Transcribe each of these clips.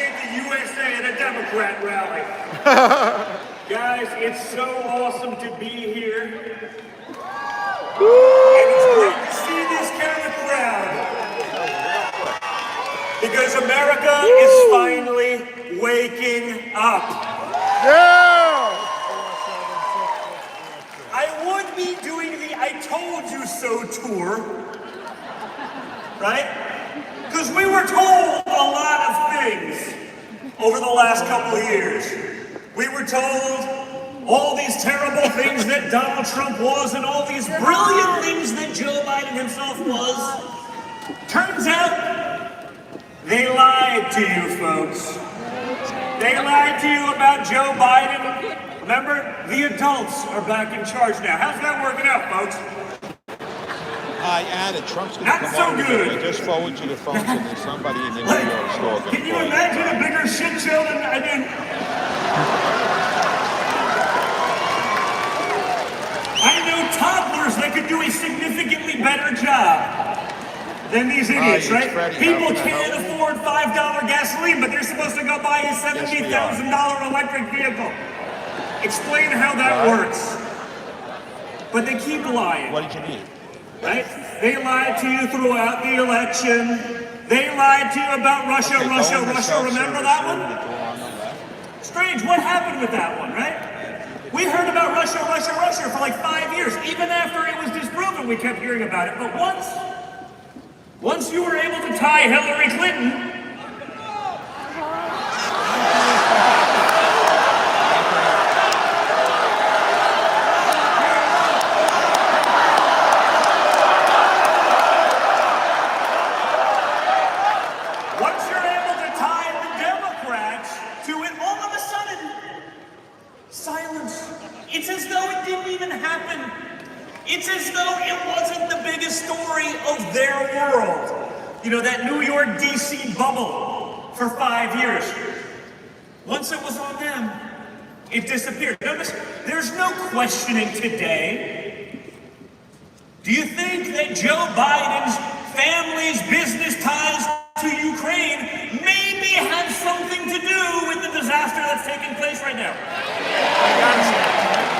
save the USA at a Democrat rally. Guys, it's so awesome to be here. And it's great to see this kind of crowd. Because America is finally waking up. Yeah! I would be doing the I told you so tour, right? Because we were told a lot of things over the last couple of years. We were told all these terrible things that Donald Trump was and all these brilliant things that Joe Biden himself was. Turns out, they lied to you, folks. They lied to you about Joe Biden. Remember, the adults are back in charge now. How's that working out, folks? I added Trump's going to come so over. good. I just forwarded you the phones and there's somebody in the New York store. Can you imagine a bigger shit show than I mean? I know toddlers that could do a significantly better job than these idiots, right? People can't afford $5 gasoline, but they're supposed to go buy a $70,000 electric vehicle. Explain how that works. But they keep lying. What did you need? Right? They lied to you throughout the election. They lied to you about Russia. Remember that one? Strange, what happened with that one, right? We heard about Russia for like 5 years. Even after it was disproven, we kept hearing about it. But once you were able to tie Hillary Clinton, it's as though it didn't even happen. It's as though it wasn't the biggest story of their world. You know, that New York, DC bubble for 5 years. Once it was on them, it disappeared. Notice, there's no questioning today. Do you think that Joe Biden's family's business ties to Ukraine maybe have something to do with the disaster that's taking place right now?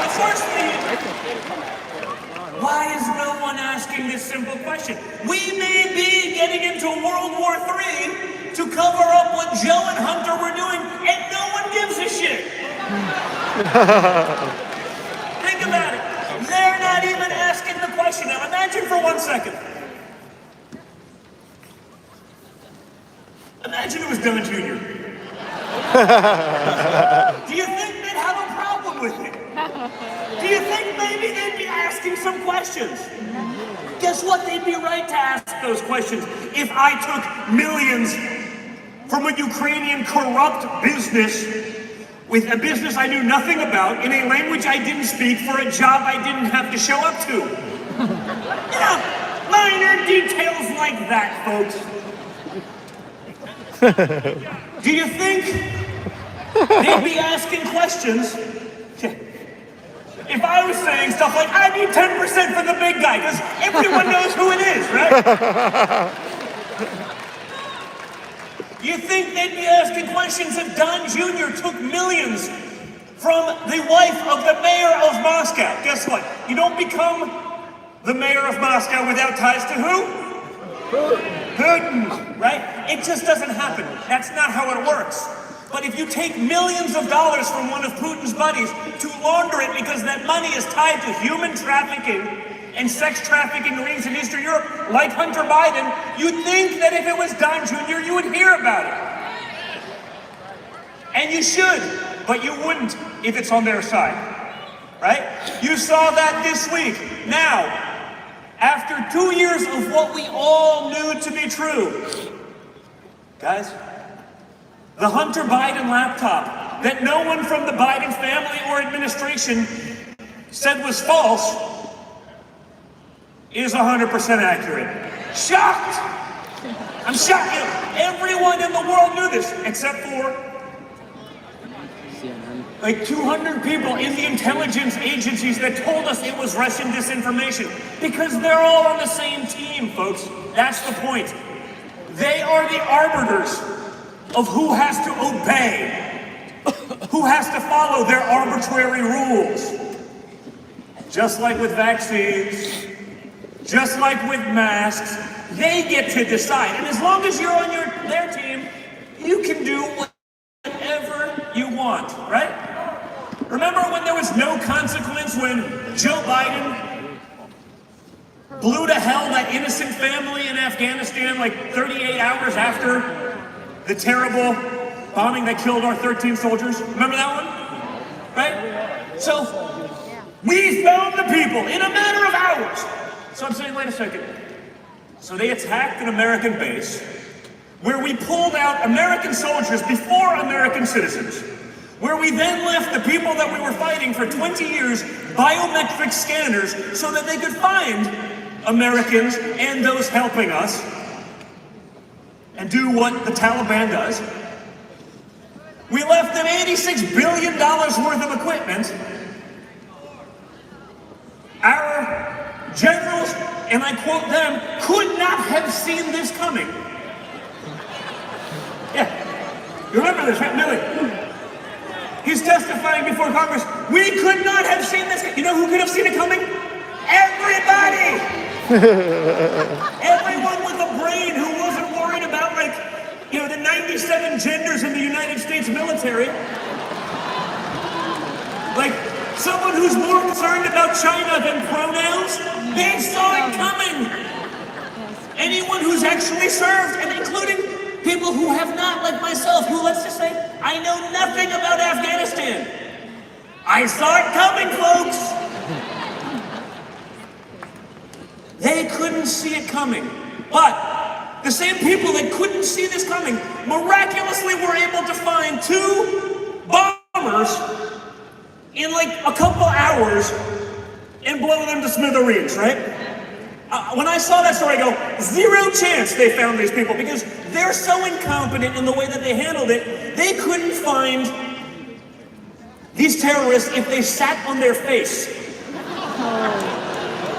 Of course they do. Why is no one asking this simple question? We may be getting into World War III to cover up what Joe and Hunter were doing, and no one gives a shit. Think about it. They're not even asking the question. Now imagine for 1 second. Imagine it was Don Jr. Do you think they'd have a problem with it? Do you think maybe they'd be asking some questions? Guess what? They'd be right to ask those questions. If I took millions from a Ukrainian corrupt business with a business I knew nothing about in a language I didn't speak for a job I didn't have to show up to. Yeah, minor details like that, folks. Do you think they'd be asking questions? If I was saying stuff like, I need 10% for the big guy, because everyone knows who it is, right? You think they'd be asking questions if Don Jr. took millions from the wife of the mayor of Moscow? Guess what? You don't become the mayor of Moscow without ties to who? Putin, right? It just doesn't happen. That's not how it works. But if you take millions of dollars from one of Putin's buddies to launder it because that money is tied to human trafficking and sex trafficking rings in Eastern Europe, like Hunter Biden, you'd think that if it was Don Jr., you would hear about it. And you should, but you wouldn't if it's on their side, right? You saw that this week. Now, after 2 years of what we all knew to be true, guys, the Hunter Biden laptop that no one from the Biden family or administration said was false is 100% accurate. Shocked! I'm shocked. Everyone in the world knew this, except for like 200 people in the intelligence agencies that told us it was Russian disinformation. Because they're all on the same team, folks. That's the point. They are the arbiters of who has to obey, who has to follow their arbitrary rules. Just like with vaccines, just like with masks, they get to decide. And as long as you're on their team, you can do whatever you want, right? Remember when there was no consequence when Joe Biden blew to hell that innocent family in Afghanistan like 38 hours after the terrible bombing that killed our 13 soldiers? Remember that one? Right? So, we found the people in a matter of hours. So I'm saying, wait a second. So they attacked an American base where we pulled out American soldiers before American citizens, where we then left the people that we were fighting for 20 years biometric scanners so that they could find Americans and those helping us and do what the Taliban does. We left them $86 billion worth of equipment. Our generals, and I quote them, could not have seen this coming. Yeah, you remember this, right? Millie? He's testifying before Congress. We could not have seen this. You know who could have seen it coming? Everybody! Everyone with a brain who wasn't worried about, like, you know, the 97 genders in the United States military. Like, someone who's more concerned about China than pronouns, they saw it coming. Anyone who's actually served, and including people who have not, like myself, who, let's just say, I know nothing about Afghanistan. I saw it coming, folks. They couldn't see it coming. But the same people that couldn't see this coming miraculously were able to find 2 bombers in like a couple hours and blow them to smithereens, right? When I saw that story, I go, 0 chance they found these people, because they're so incompetent in the way that they handled it, they couldn't find these terrorists if they sat on their face.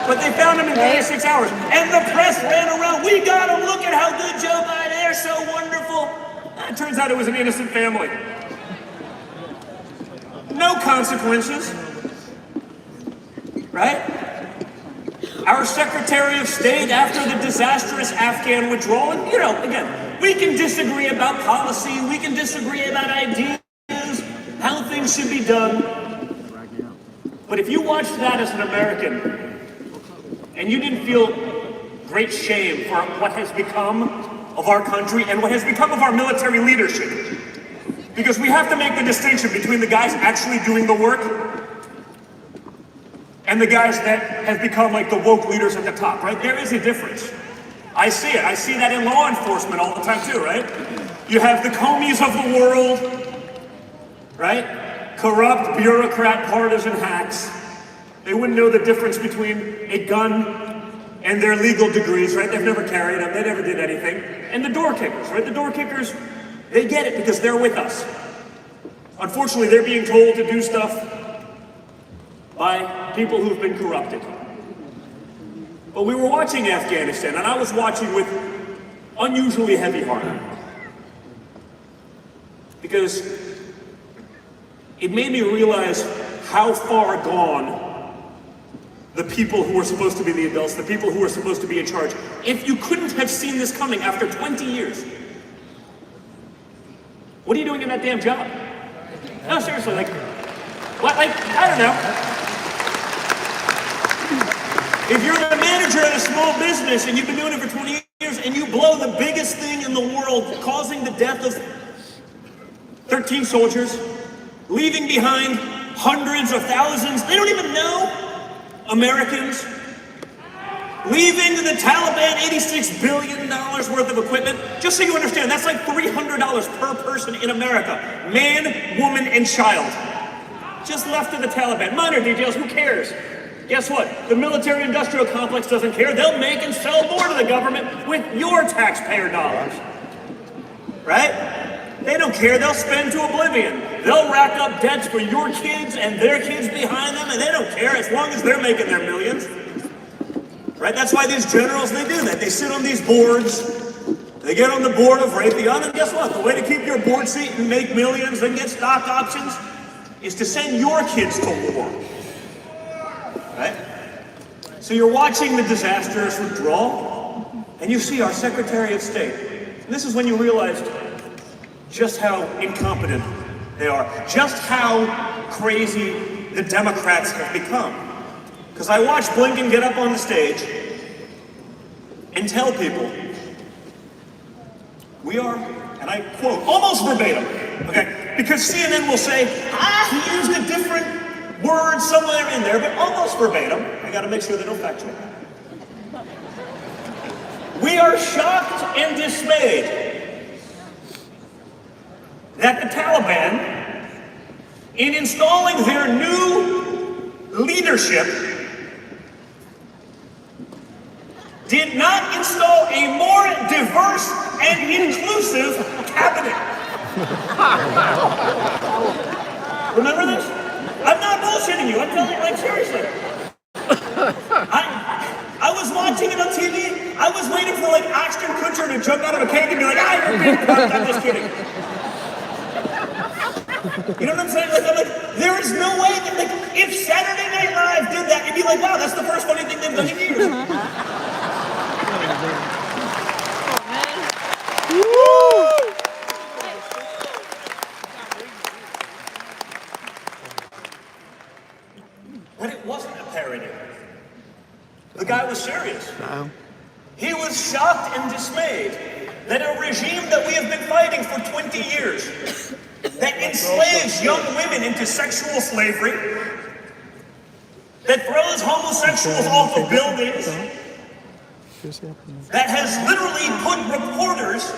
But they found them in 36 hours. And the press ran around, we got them, look at how good Joe Biden, they're so wonderful. It turns out it was an innocent family. No consequences, right? Our Secretary of State, after the disastrous Afghan withdrawal, and, you know, again, we can disagree about policy, we can disagree about ideas, how things should be done. But if you watched that as an American, and you didn't feel great shame for what has become of our country and what has become of our military leadership, because we have to make the distinction between the guys actually doing the work and the guys that have become like the woke leaders at the top, right? There is a difference. I see it. I see that in law enforcement all the time too, right? You have the Comeys of the world, right? Corrupt, bureaucrat, partisan hacks. They wouldn't know the difference between a gun and their legal degrees, right? They've never carried them. They never did anything. And the door kickers, right? The door kickers, they get it because they're with us. Unfortunately, they're being told to do stuff by people who've been corrupted. But we were watching Afghanistan, and I was watching with unusually heavy heart. Because it made me realize how far gone the people who were supposed to be the adults, the people who were supposed to be in charge, if you couldn't have seen this coming after 20 years, what are you doing in that damn job? No, seriously, like, what, like, I don't know. If you're the manager at a small business and you've been doing it for 20 years and you blow the biggest thing in the world, causing the death of 13 soldiers, leaving behind hundreds of thousands, they don't even know, Americans, leaving the Taliban $86 billion worth of equipment. Just so you understand, that's like $300 per person in America. Man, woman, and child. Just left to the Taliban. Minor details, who cares? Guess what? The military-industrial complex doesn't care. They'll make and sell more to the government with your taxpayer dollars. Right? They don't care. They'll spend to oblivion. They'll rack up debts for your kids and their kids behind them, and they don't care as long as they're making their millions. Right? That's why these generals, they do that. They sit on these boards. They get on the board of Raytheon, and guess what? The way to keep your board seat and make millions and get stock options is to send your kids to war. Right? So you're watching the disastrous withdrawal, and you see our Secretary of State. And this is when you realize just how incompetent they are, just how crazy the Democrats have become. Because I watched Blinken get up on the stage and tell people, we are, and I quote, almost verbatim, okay? Because CNN will say, he used a different word somewhere in there, but almost verbatim. I gotta make sure they don't fact check. We are shocked and dismayed that the Taliban, in installing their new leadership, did not install a more diverse and inclusive cabinet. Remember this? I'm not bullshitting you. I'm telling you, like, seriously. I was watching it on TV. I was waiting for, like, Ashton Kutcher to jump out of a cake and be like, you're being cut. I'm just kidding. You know what I'm saying? Like, I'm like, there is no way that, like, if Saturday Night Live did that, you'd be like, wow, that's the first funny thing they've done in years. But it wasn't a parody. The guy was serious. He was shocked and dismayed that a regime that we have been fighting for 20 years, that enslaves young women into sexual slavery, that throws homosexuals off of buildings, that has literally put reporters,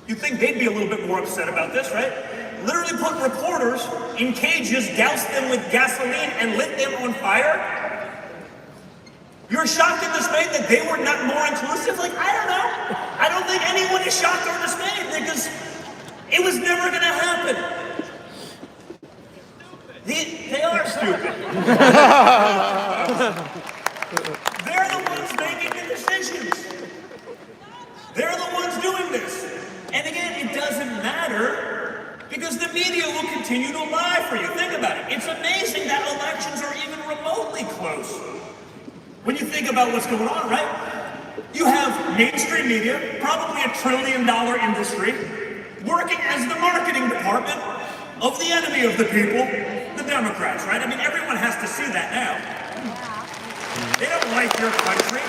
you'd think they'd be a little bit more upset about this, right? Literally put reporters in cages, doused them with gasoline, and lit them on fire? You're shocked and dismayed that they were not more inclusive? Like, I don't know. I don't think anyone is shocked or dismayed because it was never going to happen. They are stupid. They're the ones making the decisions. They're the ones doing this. And again, it doesn't matter because the media will continue to lie for you. Think about it. It's amazing that elections are even remotely close. When you think about what's going on, right? You have mainstream media, probably $1 trillion industry, working as the marketing department of the enemy of the people, the Democrats, right? I mean, everyone has to see that now. They don't like your country.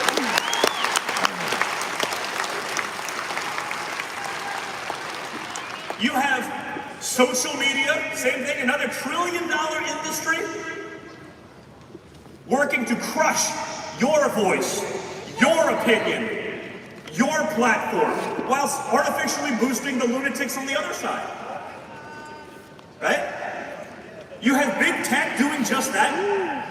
You have social media, same thing, another $1 trillion industry, working to crush your voice, your opinion, your platform, whilst artificially boosting the lunatics on the other side. Right? You have big tech doing just that.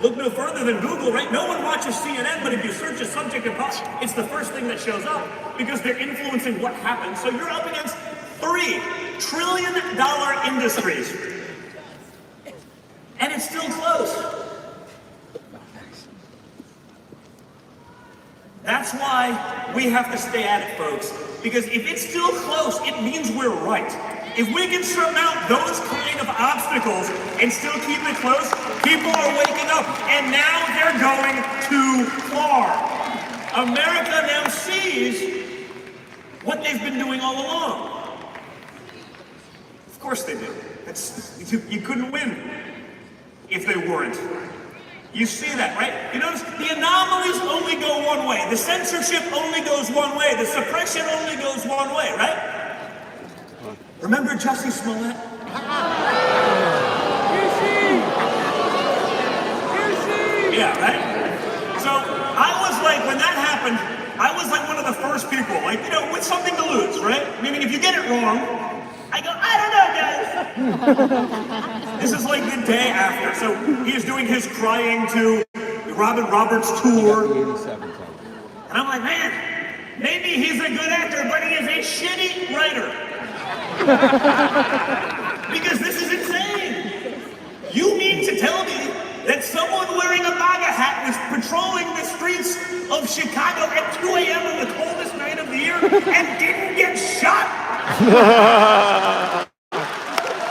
Look no further than Google, right? No one watches CNN, but if you search a subject and it's the first thing that shows up because they're influencing what happens. So you're up against $3 trillion industries. And it's still close. That's why we have to stay at it, folks. Because if it's still close, it means we're right. If we can surmount those kind of obstacles and still keep it close, people are waking up. And now they're going too far. America now sees what they've been doing all along. Of course they do. You couldn't win if they weren't. You see that, right? You notice the anomalies only go one way. The censorship only goes one way. The suppression only goes one way, right? Remember Jussie Smollett? Yeah, right? So I was like, when that happened, I was like one of the first people, like, you know, with something to lose, right? Meaning if you get it wrong, I go, I don't know, guys. This is like the day after. So he is doing his crying to Robin Roberts tour. And I'm like, man, maybe he's a good actor, but he is a shitty writer. Because this is insane. You mean to tell me that someone wearing a MAGA hat was patrolling the streets of Chicago at 2 a.m. on the coldest night of the year and didn't get shot.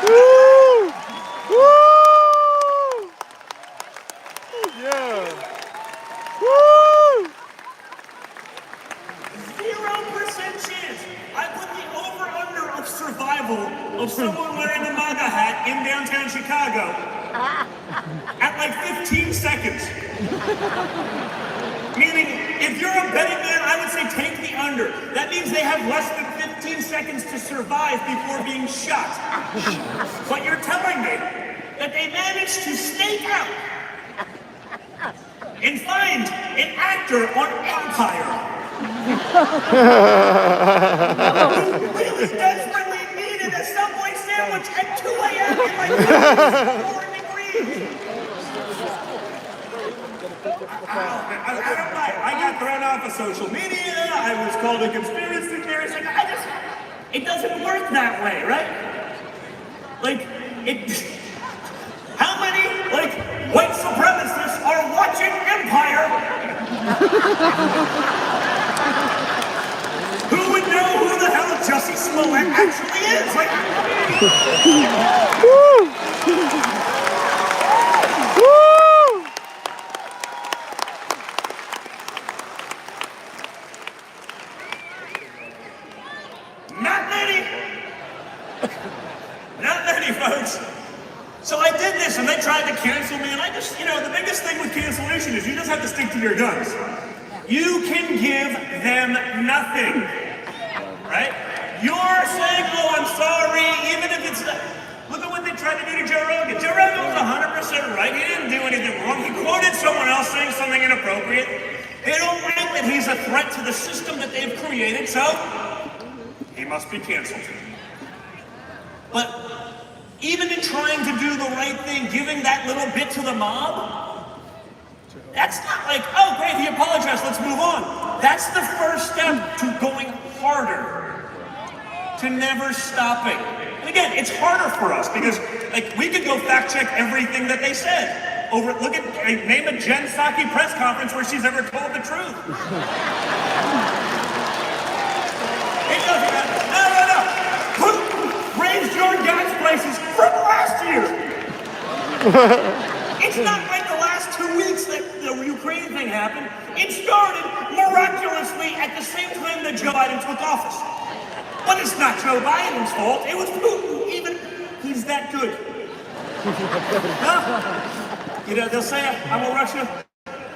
Woo! Woo! Yeah. Woo! 0% chance. I put the over-under of survival of someone wearing a MAGA hat in downtown Chicago at like 15 seconds. Meaning, if you're a betting man, I would say take the under. That means they have less than 15 seconds to survive before being shot. But you're telling me that they managed to stake out and find an actor on Empire who really desperately needed a Subway sandwich at 2 a.m. in like 4 degrees. I don't like. I got thrown off of social media. I was called a conspiracy theorist. It doesn't work that way, right? Like, how many, like, white supremacists are watching Empire? Who would know who the hell Jussie Smollett actually is? Like, Woo! Woo! not many. Not many, folks. So I did this, and they tried to cancel me, and I just, the biggest thing with cancellation is you just have to stick to your guns. You can give them nothing, right? You're saying, oh, I'm sorry, even if it's not. Look at what they tried to do to Joe Rogan. Joe Rogan was 100% right. He didn't do anything wrong. He quoted someone else saying something inappropriate. They don't like that he's a threat to the system that they've created, so he must be canceled. But even in trying to do the right thing, giving that little bit to the mob, that's not like, oh great, he apologized, let's move on. That's the first step to going harder, to never stopping. And again, it's harder for us because we could go fact check everything that they said. Name a Jen Psaki press conference where she's ever told the truth. It doesn't matter. No. Putin raised your gas prices from last year. It's not like the last 2 weeks that the Ukraine thing happened. It started miraculously at the same time that Joe Biden took office. But it's not Joe Biden's fault. It was Putin. Even he's that good. Huh? They'll say I'm a Russia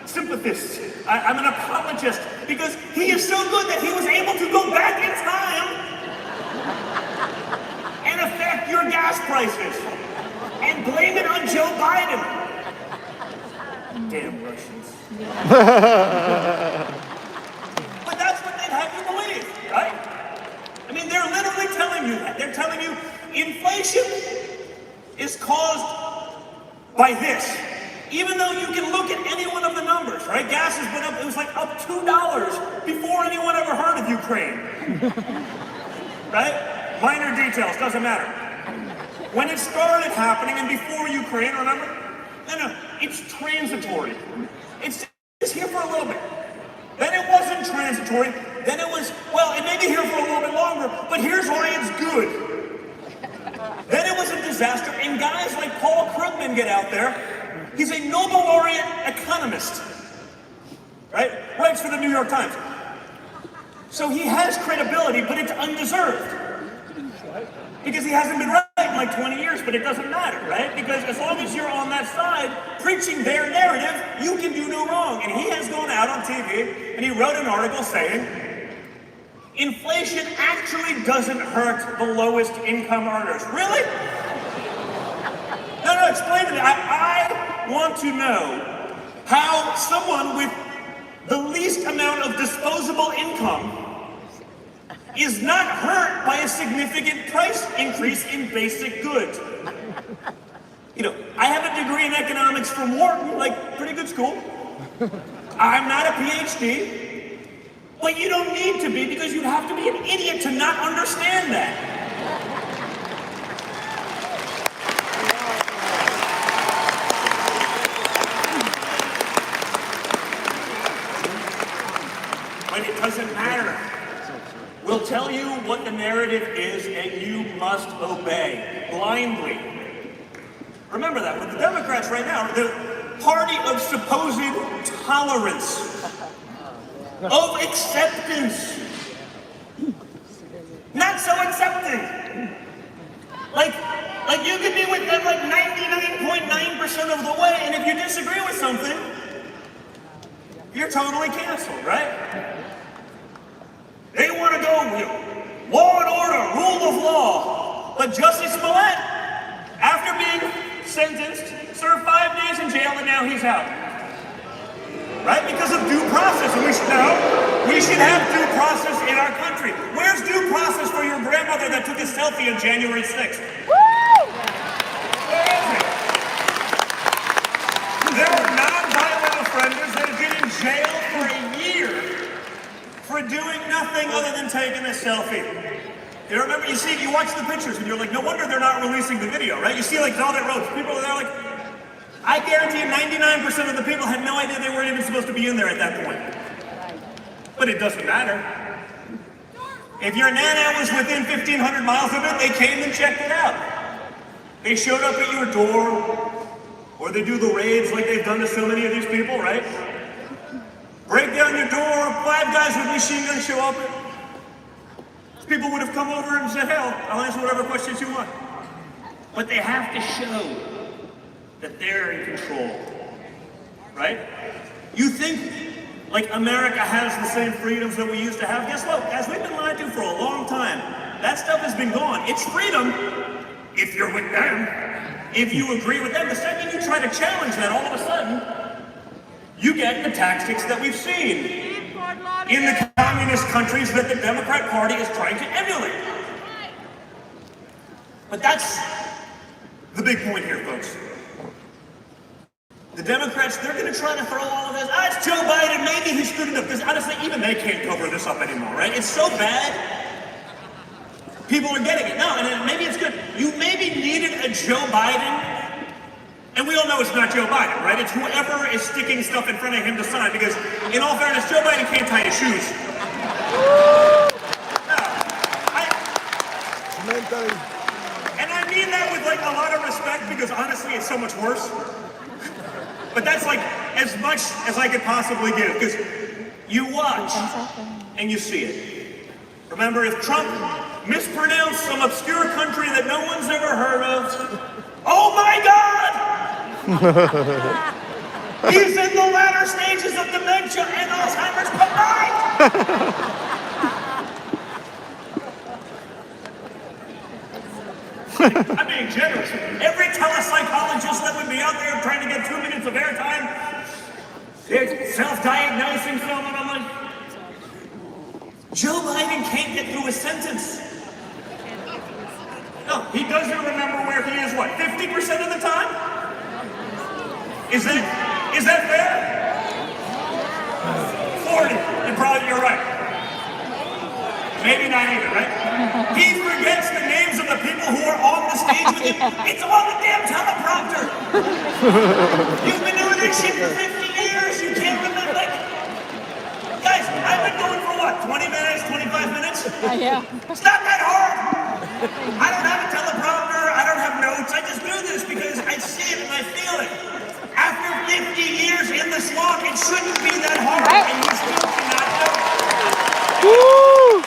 sympathist. I'm an apologist because he is so good that he was able to go back in time and affect your gas prices and blame it on Joe Biden. Damn Russians. But that's what they'd have you believe, right? I mean, they're literally telling you that. They're telling you inflation is caused by this. Even though you can look at any one of the numbers, right? Gas has been up, it was like up $2 before anyone ever heard of Ukraine. Right? Minor details, doesn't matter. When it started happening and before Ukraine, remember? No, it's transitory. It's just here for a little bit. Then it wasn't transitory. Then it was, well, it may be here for a little bit longer, but here's why it's good. Then it was a disaster, and guys like Paul Krugman get out there. He's a Nobel laureate economist, right? Writes for the New York Times. So he has credibility, but it's undeserved. Because he hasn't been right in like 20 years, but it doesn't matter, right? Because as long as you're on that side, preaching their narrative, you can do no wrong. And he has gone out on TV, and he wrote an article saying, inflation actually doesn't hurt the lowest income earners. Really? No, explain to me. I want to know how someone with the least amount of disposable income is not hurt by a significant price increase in basic goods. I have a degree in economics from Wharton, like pretty good school. I'm not a PhD, but you don't need to be because you'd have to be an idiot to not understand that. tell you what the narrative is, and you must obey blindly. Remember that. With the Democrats right now, the party of supposed tolerance, of acceptance, not so accepting. Like you could be with them like 99.9% of the way, and if you disagree with something, you're totally canceled, right? They want to go with law and order, rule of law. But Justice Smollett, after being sentenced, served 5 days in jail, and now he's out. Right? Because of due process. And we should have due process in our country. Where's due process for your grandmother that took a selfie on January 6th? Woo! Where is it? There are non-violent offenders that have been in jail for a year for doing nothing other than taking a selfie. You remember, you watch the pictures and you're like, no wonder they're not releasing the video, right? You see like Velvet Rope, people are there like, I guarantee 99% of the people had no idea they weren't even supposed to be in there at that point. But it doesn't matter. If your nana was within 1,500 miles of it, they came and checked it out. They showed up at your door, or they do the raids like they've done to so many of these people, right? Break down your door, 5 guys with machine guns show up. People would have come over and said, hell, I'll answer whatever questions you want. But they have to show that they're in control, right? You think like America has the same freedoms that we used to have? Guess what? As we've been lied to for a long time, that stuff has been gone. It's freedom if you're with them, if you agree with them. The second you try to challenge that, all of a sudden, you get the tactics that we've seen in the communist countries that the Democrat Party is trying to emulate. But that's the big point here, folks. The Democrats, they're going to try to throw all of this, it's Joe Biden, maybe he screwed it up, because honestly, even they can't cover this up anymore, right? It's so bad, people are getting it. No, and maybe it's good. You maybe needed a Joe Biden, and we all know it's not Joe Biden, right? It's whoever is sticking stuff in front of him to sign, because in all fairness, Joe Biden can't tie his shoes. And I mean that with like a lot of respect, because honestly, it's so much worse. But that's like as much as I could possibly give, because you watch and you see it. Remember, if Trump mispronounced some obscure country that no one's ever heard of, oh my God! He's in the latter stages of dementia and Alzheimer's combined! I'm being generous. Every telepsychologist that would be out there trying to get 2 minutes of airtime, they're self-diagnosing someone. I'm like, Joe Biden can't get through a sentence. No, he doesn't remember where he is, what, 50% of the time? Is that fair? 40, you're right. Maybe not either, right? He forgets the names of the people who are on the stage with him. It's on the damn teleprompter. You've been doing this shit for 50 years. You can't remember. Like, guys, I've been going for what? 20 minutes, 25 minutes? Yeah. It's not that hard. I don't have a teleprompter. I don't have notes. I just do this because I see it and I feel it. After 50 years in the slog, it shouldn't be that hard. And you still cannot do it. Woo!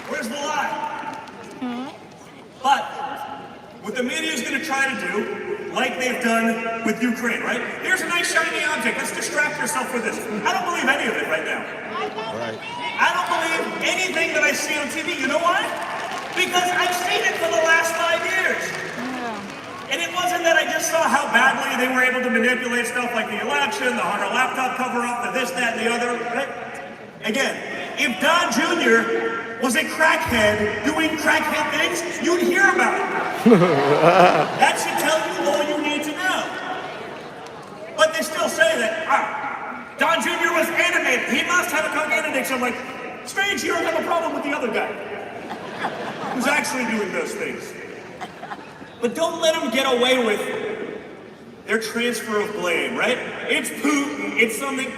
Where's the lie? But what the media is going to try to do, like they've done with Ukraine, right? Here's a nice shiny object. Let's distract yourself with this. I don't believe any of it right now. Right. I don't believe anything that I see on TV. You know why? Because I've seen it for the last 5 years. And it wasn't that I just saw how badly they were able to manipulate stuff like the election, the Hunter laptop cover-up, the this, that, and the other, right? Again, if Don Jr. was a crackhead doing crackhead things, you'd hear about it. That should tell you all you need to know. But they still say that, Don Jr. was animated. He must have a cocaine addiction. I'm like, strange, you don't have a problem with the other guy who's actually doing those things. But don't let him get away with their transfer of blame, right? It's Putin, it's something,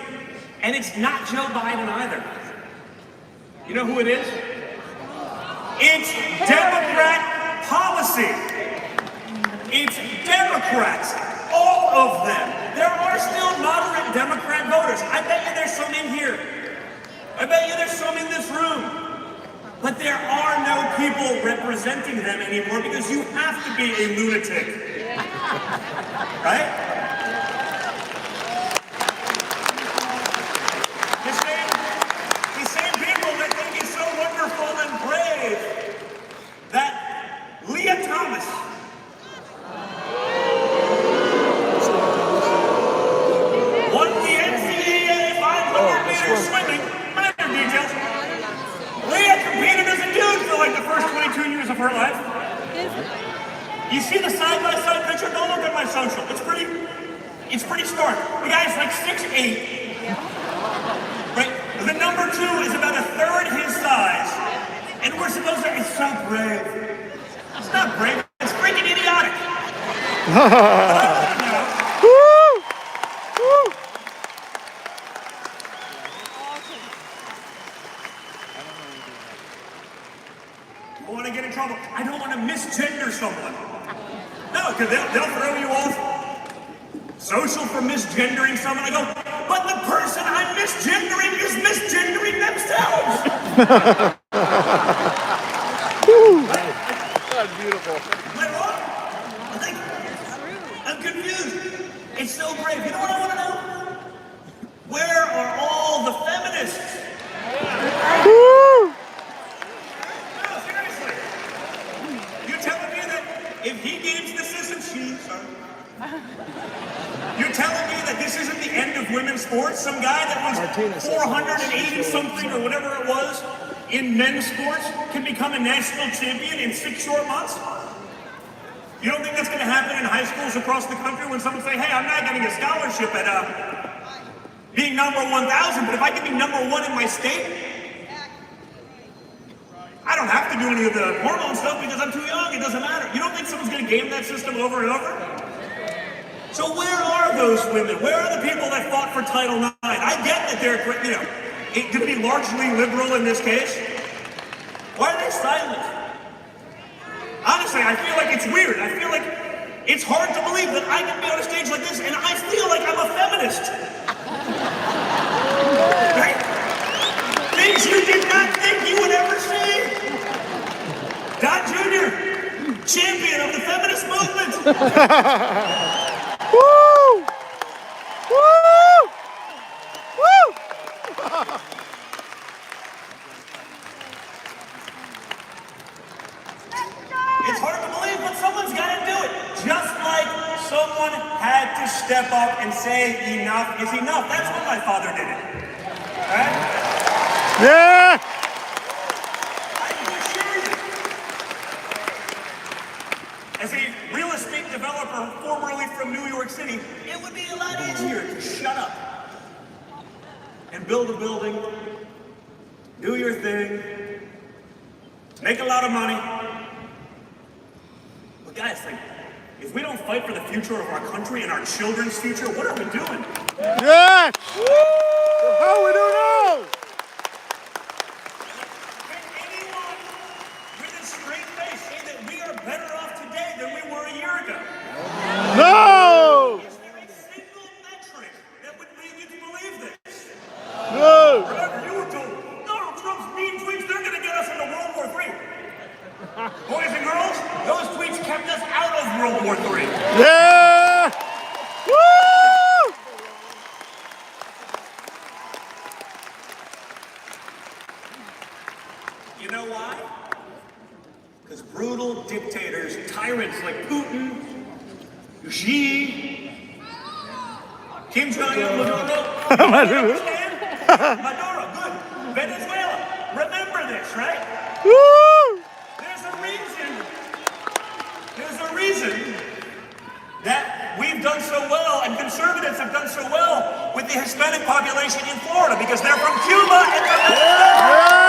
and it's not Joe Biden either. You know who it is? It's Democrat policy. It's Democrats, all of them. There are still moderate Democrat voters. I bet you there's some in here. I bet you there's some in this room. But there are no people representing them anymore because you have to be a lunatic. Right? The same people that think is so wonderful and brave that Leah Thomas won the NCAA 500 meter swimming, minor details. Leah competed as a dude for like the first 22 years of her life. You see the side-by-side picture? Don't look at my social. It's pretty stark. The guy's like 6'8". Right? The number 2 is about a third his size. And we're supposed to, it's so brave. It's not brave, it's freaking idiotic. Woo! Woo! I don't want to get in trouble. I don't want to misgender someone. No, because they'll throw you off social for misgendering someone. I go, but the person I'm misgendering is misgendering themselves. That's beautiful. Am I wrong? I'm confused. It's so brave. You know what I want to know? Where are all the feminists? Woo! No, seriously. You're telling me that if he gains the system, you're telling me that this isn't the end of women's sports? Some guy that was 480 something or whatever it was in men's sports can become a national champion in 6 short months? You don't think that's going to happen in high schools across the country when someone say, hey, I'm not getting a scholarship at being number 1,000, but if I can be number 1 in my state, I don't have to do any of the hormone stuff because I'm too young. It doesn't matter. You don't think someone's going to game that system over and over? So where are those women? Where are the people that fought for Title IX? I get that they're, it could be largely liberal in this case. Why are they silent? Honestly, I feel like it's weird. I feel like it's hard to believe that I can be on a stage like this and I feel like I'm a feminist. Right? Things you did not think you would ever see. Don Jr., champion of the feminist movement. Woo! Woo! Woo! It's hard to believe, but someone's got to do it. Just like someone had to step up and say enough is enough. That's what my father did it. Right? Yeah! I can assure you. As a real estate developer formerly from New York City, it would be a lot easier to shut up and build a building, do your thing, make a lot of money. But guys, if we don't fight for the future of our country and our children's future, what are we doing? Yes! How we don't know? Can anyone with a straight face say that we are better off today than we were a year ago? No! Is there a single metric that would lead you to believe this? No! Remember, you were told Donald Trump's mean tweets, they're going to get us into World War III. Boys and girls, those tweets kept us out of World War III. Yeah! Woo! You know why? Because brutal dictators, tyrants like Putin, Xi, Kim Jong-un, Maduro, Maduro, good, Venezuela, remember this, right? Woo! There's a reason that we've done so well and conservatives have done so well with the Hispanic population in Florida because they're from Cuba and from Venezuela.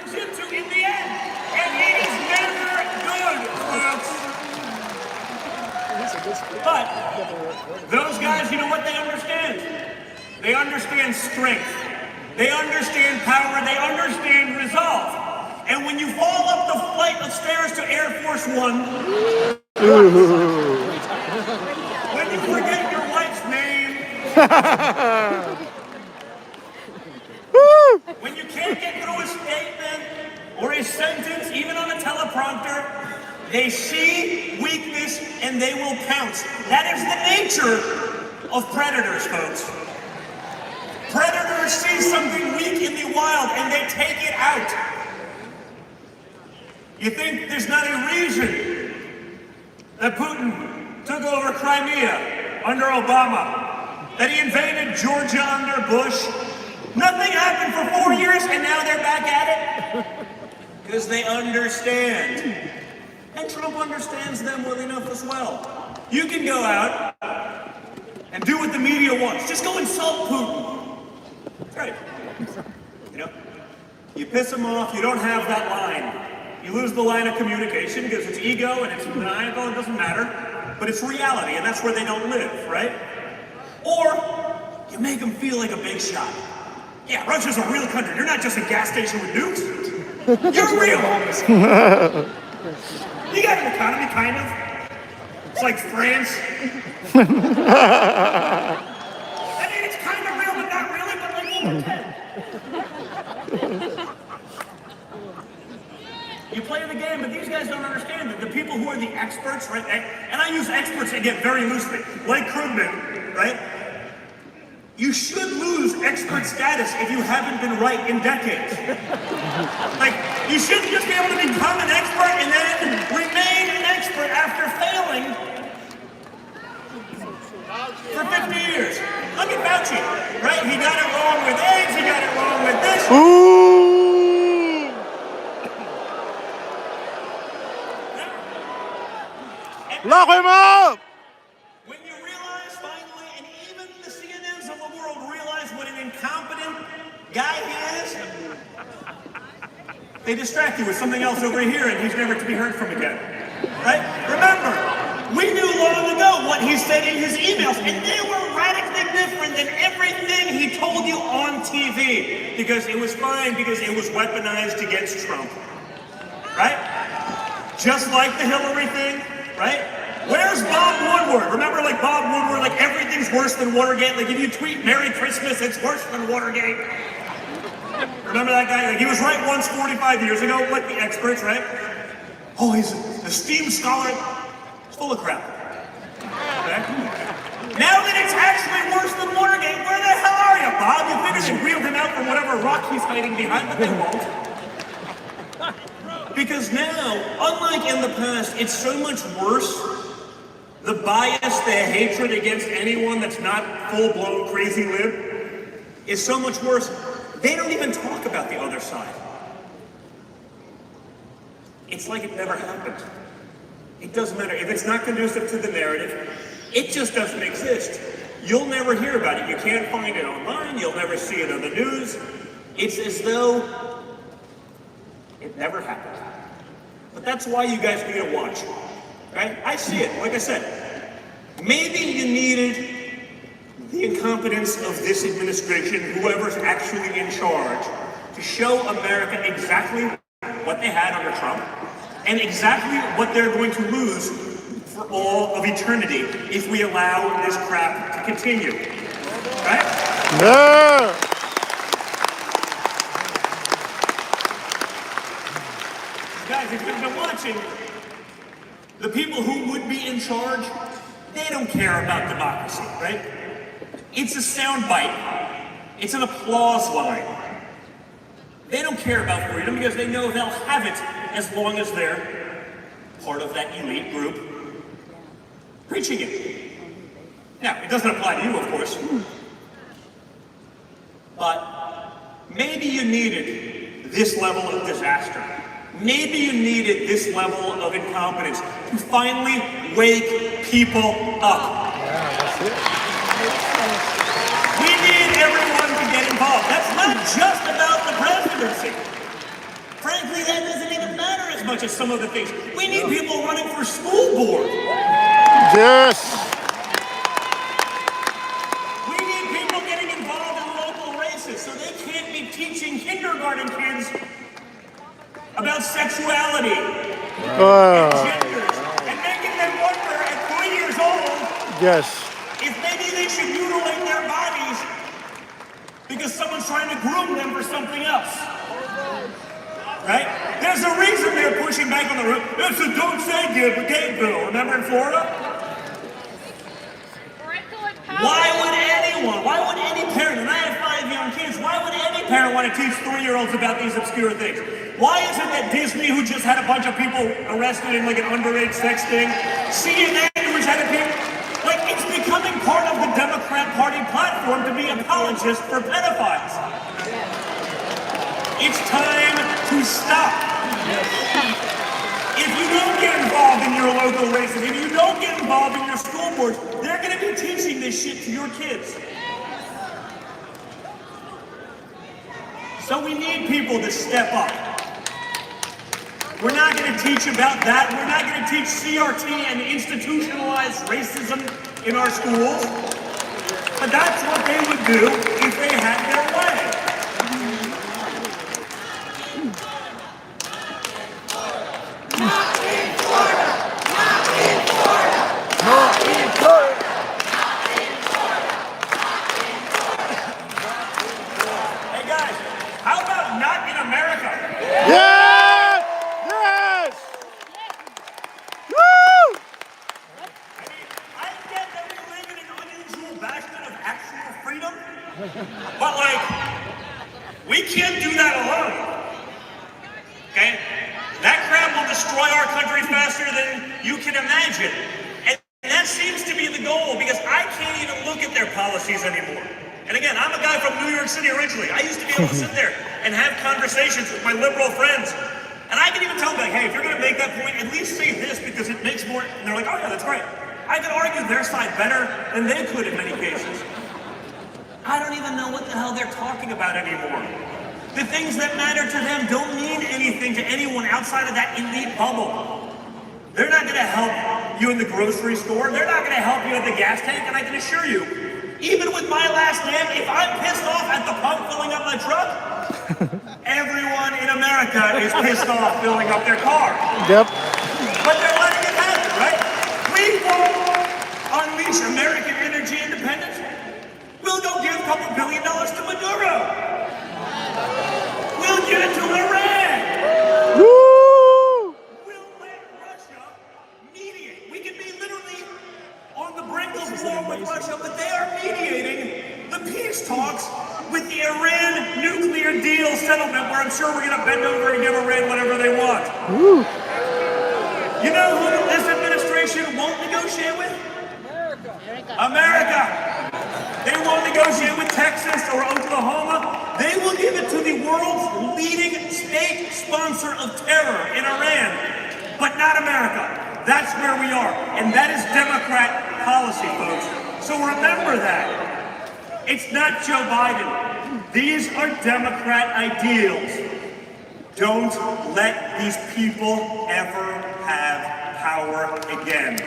turns into in the end. And it is never good, folks. But those guys, you know what they understand? They understand strength. They understand power. They understand resolve. And when you fall up the flight of stairs to Air Force One, when you forget your wife's name, when you can't get through a statement or a sentence, even on a teleprompter, they see weakness and they will pounce. That is the nature of predators, folks. Predators see something weak in the wild and they take it out. You think there's not a reason that Putin took over Crimea under Obama, that he invaded Georgia under Bush? Nothing happened for 4 years and now they're back at it? Because they understand. And Trump understands them well enough as well. You can go out and do what the media wants. Just go insult Putin. That's right. You know, you piss him off, you don't have that line. You lose the line of communication because it's ego and it's maniacal, it doesn't matter. But it's reality, and that's where they don't live, right? Or you make them feel like a big shot. Yeah, Russia's a real country. You're not just a gas station with nukes. You're real. You got an economy, kind of. It's like France. I mean, it's kind of real, but not really, but like we'll pretend. You play the game, but these guys don't understand that the people who are the experts, right? And I use experts again very loosely, like Krugman, right? You should lose expert status if you haven't been right in decades. Like, you shouldn't just be able to become an expert and then remain an expert after failing for 50 years. Look at Fauci, right? He got it wrong with AIDS, he got it wrong with this. Ooh! Lock him up! When you realize finally, and even the CNNs of the world realize what an incompetent guy he is, they distract you with something else over here and he's never to be heard from again. Right? Remember, we knew long ago what he said in his emails, and they were radically different than everything he told you on TV. Because it was fine, because it was weaponized against Trump. Right? Just like the Hillary thing, right? Where's Bob Woodward? Remember, like Bob Woodward, like everything's worse than Watergate. Like if you tweet Merry Christmas, it's worse than Watergate. Remember that guy? Like he was right once 45 years ago, like the experts, right? Oh, he's an esteemed scholar. It's full of crap. Okay? Now that it's actually worse than Watergate, where the hell are you, Bob? You figured they'd wheeled him out from whatever rock he's hiding behind, but they won't. Because now, unlike in the past, it's so much worse. The bias, the hatred against anyone that's not full-blown crazy lib is so much worse. They don't even talk about the other side. It's like it never happened. It doesn't matter. If it's not conducive to the narrative, it just doesn't exist. You'll never hear about it. You can't find it online. You'll never see it on the news. It's as though it never happened. But that's why you guys need to watch. Right? I see it. Like I said, maybe you needed the incompetence of this administration, whoever's actually in charge, to show America exactly what they had under Trump and exactly what they're going to lose for all of eternity if we allow this crap to continue. Right? Yeah! Guys, if you've been watching, the people who would be in charge, they don't care about democracy, right? It's a soundbite. It's an applause line. They don't care about freedom because they know they'll have it as long as they're part of that elite group preaching it. Now, it doesn't apply to you, of course. But maybe you needed this level of disaster. Maybe you needed this level of incompetence to finally wake people up. Yeah, that's it. We need everyone to get involved. That's not just about the presidency. frankly, that doesn't even matter as much as some of the things. We need people running for school board. Yes. We need people getting involved in local races so they can't be teaching kindergarten kids about sexuality and genders and making them wonder at 3 years old Yes. if maybe they should mutilate their bodies because someone's trying to groom them for something else. Right? There's a reason they're pushing back on the road. It's a don't say gay bill. Remember in Florida? Why would any parent, and I have 5 young kids, why would any parent want to teach 3-year-olds about these obscure things? Why is it that Disney, who just had a bunch of people arrested in like an underage sex thing, CNN, which had a people, like it's becoming part of the Democrat Party platform to be apologists for pedophiles. It's time to stop. If you don't get involved in your local races, if you don't get involved in your school boards, they're going to be teaching this shit to your kids. So we need people to step up. We're not going to teach about that. We're not going to teach CRT and institutionalized racism in our schools. But that's what they would do if they had their way. Yes! Yes! Woo! I get that we live in an unusual bastion of actual freedom, but like, we can't do that alone. Okay? That crap will destroy our country faster than you can imagine. And that seems to be the goal because I can't even look at their policies anymore. And again, I'm a guy from New York City originally. I used to be able to sit there and have conversations with my liberal friends. And I can even tell them, like, hey, if you're going to make that point, at least say this because it makes more... And they're like, oh yeah, that's right. I can argue their side better than they could in many cases. I don't even know what the hell they're talking about anymore. The things that matter to them don't mean anything to anyone outside of that elite bubble. They're not going to help you in the grocery store. They're not going to help you at the gas tank. And I can assure you, even with my last name, if I'm pissed off at the pump filling up my truck, everyone in America is pissed off filling up their car. Yep. But they're letting it happen, right? We won't unleash American energy independence. We'll go give a couple $1 billion to Maduro. We'll give it to Iran. Woo! We'll let Russia mediate. We can be literally on the brink of war with Russia, but they are mediating the peace talks with the Iran nuclear deal settlement, where I'm sure we're going to bend over and give Iran whatever they want. Woo! You know who this administration won't negotiate with? America. They won't negotiate with Texas or Oklahoma. They will give it to the world's leading state sponsor of terror in Iran, but not America. That's where we are, and that is Democrat policy, folks. So remember that. It's not Joe Biden. These are Democrat ideals. Don't let these people ever have power again.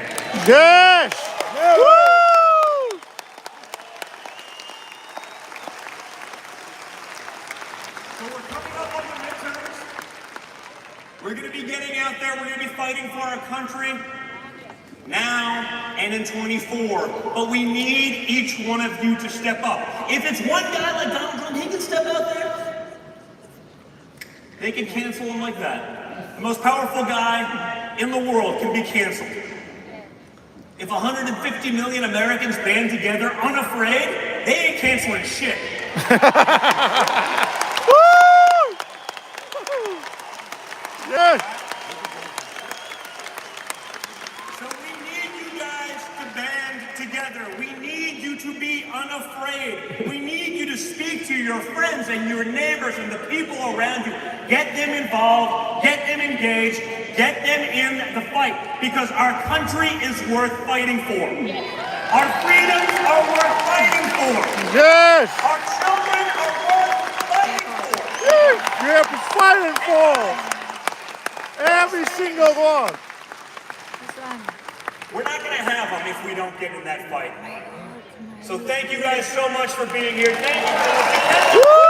Yes! Woo! So we're coming up on the midterms. We're going to be getting out there. We're going to be fighting for our country now and in 24. But we need each one of you to step up. If it's one guy like Donald Trump, he can step out there. They can cancel him like that. The most powerful guy in the world can be canceled. If 150 million Americans band together unafraid, they ain't canceling shit. Woo! Yes! So we need you guys to band together. We need you to be unafraid. We need you to speak to your friends and your neighbors and the people around you. Get them involved, get them engaged, get them in the fight, because our country is worth fighting for. Our freedoms are worth fighting for. Yes! Our children are worth fighting for. Yes! You're fighting for! Every single one. We're not going to have them if we don't get in that fight. So thank you guys so much for being here. Thank you for listening. Woo!